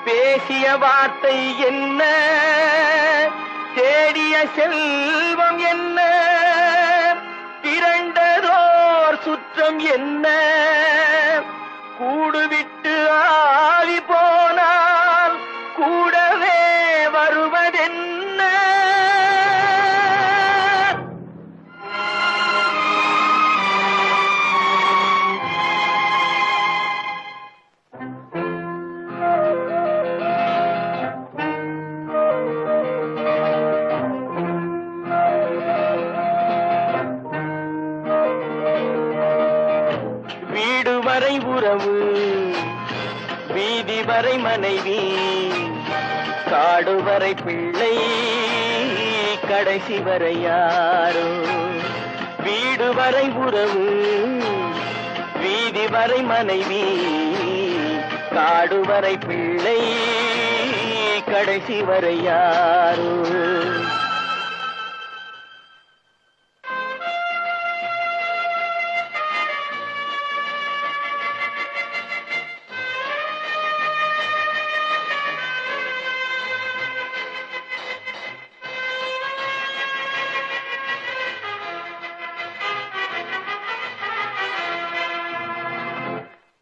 பேசிய வார்த்தை என்ன, தேடிய செல்வம் என்ன, திரண்டதோர் சுற்றம் என்ன, கூடுவிட்டு ஆவி போனால் கூடவே வருவதென்ன. வீடு வரை உறவு, வீதி வரை மனைவி, காடு வரை பிள்ளை, கடைசி வரை யாரோ. வீடு வரை உறவு, வீதி வரை மனைவி, காடு வரை பிள்ளை, கடைசி வரை யாரோ.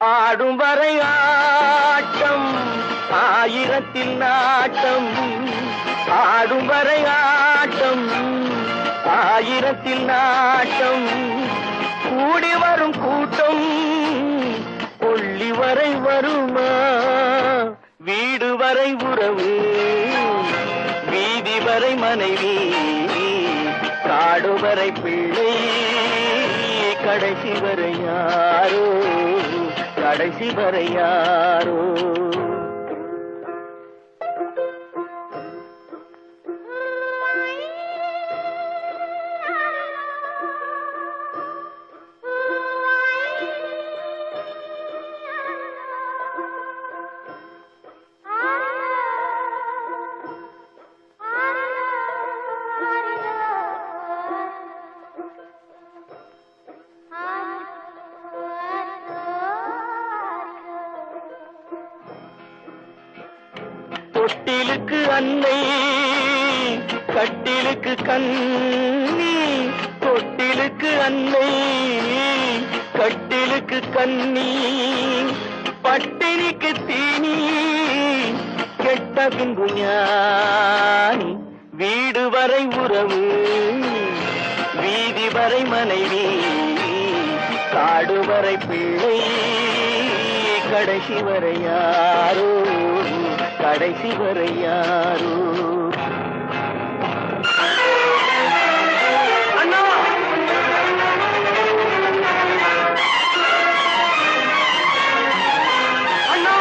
ஆடும் வரை ஆட்டம், ஆயிரத்தில் நாட்டம். ஆடும் வரை ஆட்டம், ஆயிரத்தில் நாட்டம். கூடி வரும் கூட்டம் கொள்ளி வரை வருமா. வீடு வரை உறவு, வீதி வரை மனைவி, காடு வரை பிள்ளை, கடைசி வரை யாரோ, கடைசி வரை யாரோ. தொட்டிலுக்கு அன்னை, கட்டிலுக்கு கண்ணி. தொட்டிலுக்கு அன்னை, கட்டிலுக்கு கண்ணி. பட்டினிக்கு தீனி, கெட்ட பின்பு ஞானி. வீடு வரை உறவு, வீதி வரை மனைவி, காடு வரை பிள்ளை, கடைசி வரை யாரோ, கடைசி வரை யாரோ. அண்ணா, அண்ணா,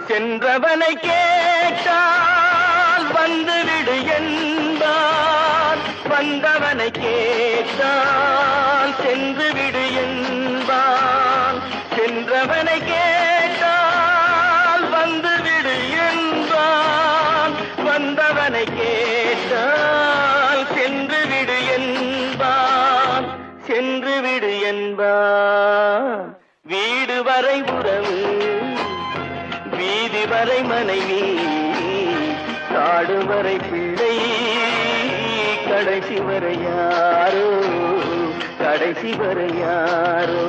சென்றவனை கேட்டால் வந்துவிடு என்பான், வந்தவனை கேட்டால் சென்று விடு என்பான். சென்றவனை கேட்டால் வந்துவிடு என்பான், வந்தவனை கேட்டால் சென்று விடு என்பான், சென்று விடு என்பான். வீடு வரை உறவு, வீதி வரை மனைவி, காடு வரை பிள்ளை, கடைசி வரை யாரோ, கடைசி வரை யாரோ.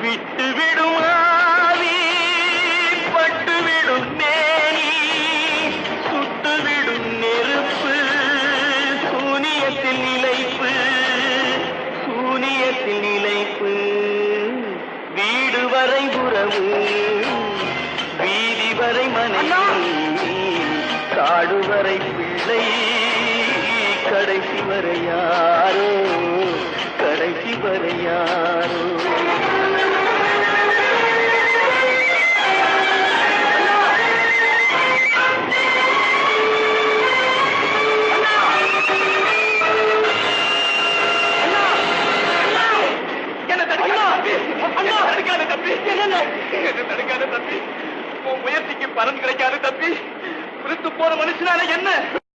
விட்டுவிடும் ஆவி, பட்டுவிடும் மேனி, சுட்டுவிடும் நெருப்பு, சூனியத்தில் நிலைப்பு, சூனியத்தில் நிலைப்பு. வீடு வரை உறவு, வீதி வரை மனைவி, காடு வரை பிள்ளை, கடைசி வரை யாரோ, கடைசி வரை யாரோ. என்ன தடுக்காத தம்பி. உன் முயற்சிக்கு பலன் கிடைக்காது தம்பி. குறித்து போற மனுஷனால என்ன